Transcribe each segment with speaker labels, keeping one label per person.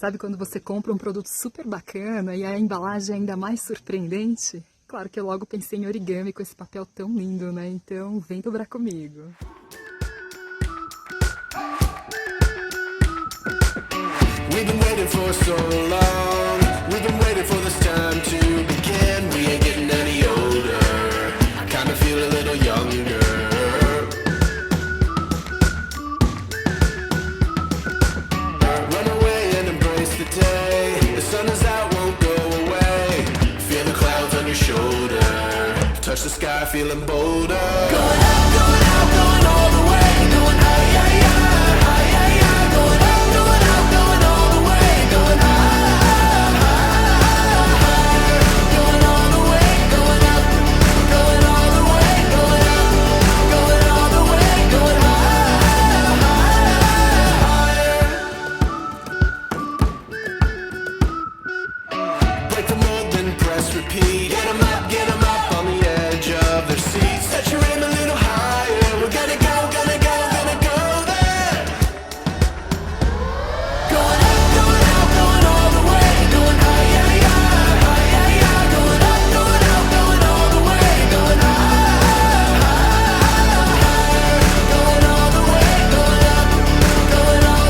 Speaker 1: Sabe quando você compra um produto super bacana e a embalagem é ainda mais surpreendente? Claro que eu logo pensei em origami com esse papel tão lindo, né? Então vem dobrar comigo.
Speaker 2: We've been waiting for so long. We've been waiting for this time to begin. We ain't getting any older. I kinda feel a little younger. Run away and embrace the day. The sun is out, won't go away. Feel the clouds on your shoulder. Touch the sky, feeling bolder. Going up, going out, going all the way. Going high, high, high, high, high, high. Going up, going out, going all the way. Going high, high, higher. Going all the way, going up. Going all the way, going up. Going all the way, going high, higher. Break the mold, then press repeat. Get 'em up on the edge of their seats. Set your aim a little higher. We're gonna go, gonna go, gonna go there. Going up, going out, going all the way. Going high, high, high, high, high, high. Going up, going out, going all the way. Going high, high, higher. Going all the way, going up. Going all the way, going up. Going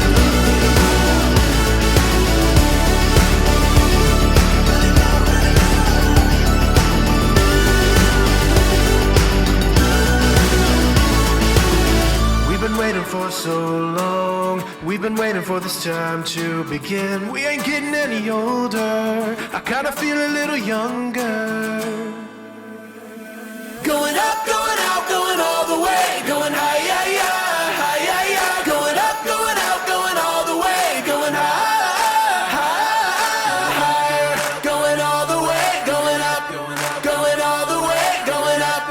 Speaker 2: all the way, going high, higher. We've been waiting for so long. We've been waiting for this time to begin. We ain't getting any older. I kinda feel a little younger. Going up, going out, going all the way. Going high, high, high, high, high, high. Going up, going out, going all the way. Going high, high, higher. Going all the way, going up. Going all the way, going up.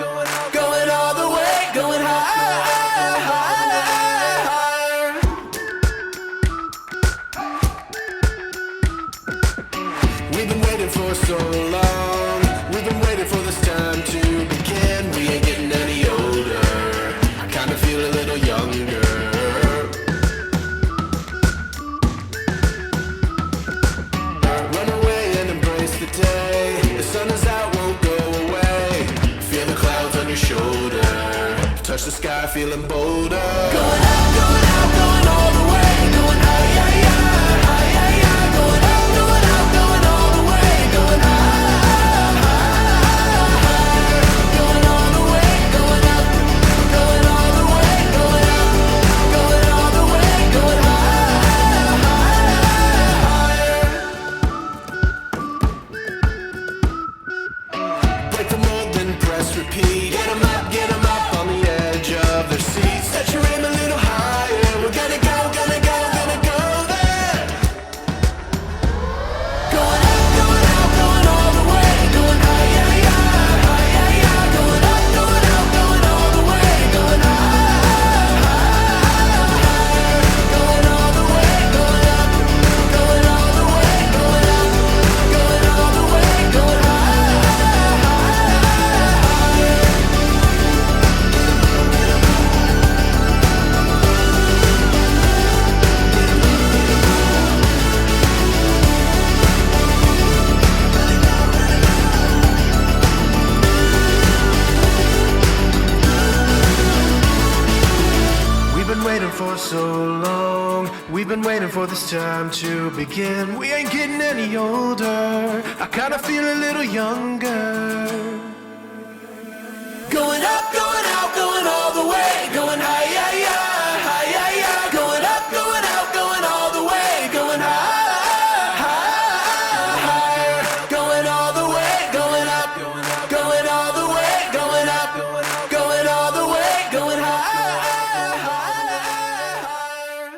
Speaker 2: Going all the way, going high, higher. We've been waiting for so long. We've been waiting for this time to begin. We ain't getting any older. I kinda feel a little younger. Run away and embrace the day. The sun is out, won't go away. Feel the clouds on your shoulder. Touch the sky, feeling bolder. Going up, going out, going all the way. Going high, high, high, high, high, high. Going up, going out, going all the way. Going high, high, higher. Going all the way, going up. Going all the way, going up. Going all the way, going high, higher. Break the mold, then press repeat. Get 'em up on the edge of their seats. Set your aim a little higher. We're gonna go, gonna go, gonna go there. Going up, going out, going all the way. Going high, high, high, high, high, high. Going up, going out, going all the way. Going high, higher. Going all the way, going up. Going all the way, going up. Going all the way, going high, higher. We've been waiting for so long. We've been waiting for this time to begin. We ain't getting any older. I kinda feel a little younger. Going up, going out, going all the way. Going high, high, high, high, high, high. Going up, going out, going all the way. Going high, high, higher. Going all the way, going up. Going all the way, going up. Going all the way, going high, higher.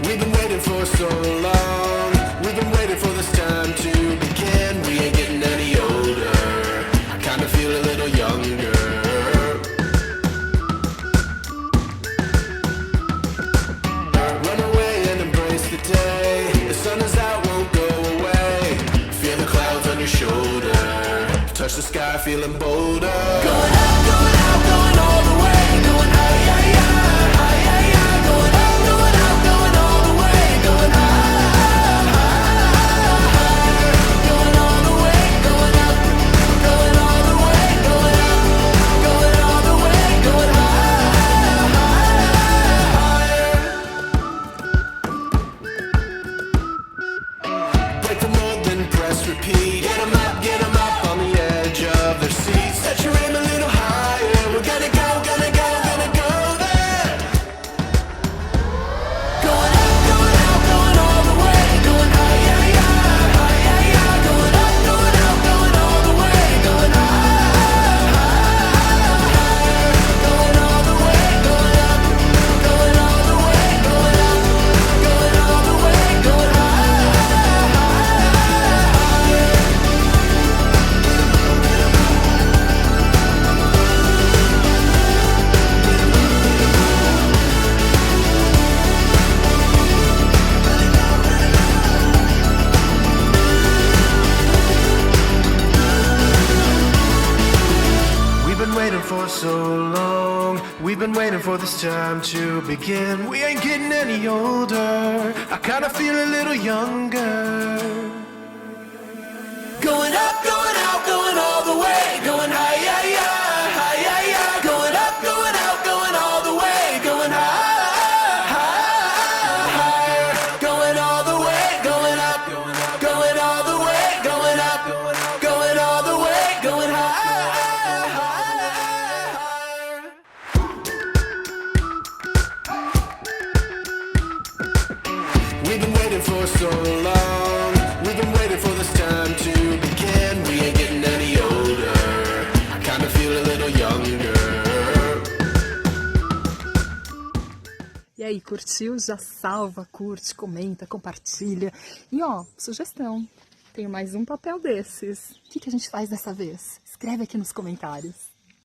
Speaker 2: We've been waiting for so long. We've been waiting for this time to begin. We ain't getting any older. I kinda feel a little younger. Run the sky, feeling bolder. Going up, going out, going all the way, going high, yeah, yeah, high, yeah, yeah. Going up, going out, going all the way, going high, higher. Going all the way, going up, going all the way, going up, going all the way, going higher. Break the mold, then press repeat. Get 'em up on the edge of their seats. Set your aim a little higher. We're gonna go, gonna go, gonna go there. Going up, going out, going all the way, going high, yeah, yeah, high, yeah, yeah. Going up, going out, going all the way, going high, higher. Going all the way, going up, going all the way, going up, going all the way, going high. We've been waiting for so long. We've been waiting for this time to begin. We ain't getting any older. I kinda feel a little younger. Going up, going out, going all the way, going high, yeah, yeah, high, yeah, yeah. Going up, going out, going all the way, going high, higher. Going all the way, going up, going all the way, going up, going all the way, going high, higher. We've been waiting for so long. We've been waiting for this time to begin. We ain't getting any older. I kinda feel a little younger.
Speaker 1: E aí, curtiu? Já salva, curte, comenta, compartilha. E ó, sugestão, tenho mais um papel desses. O que a gente faz dessa vez? Escreve aqui nos comentários.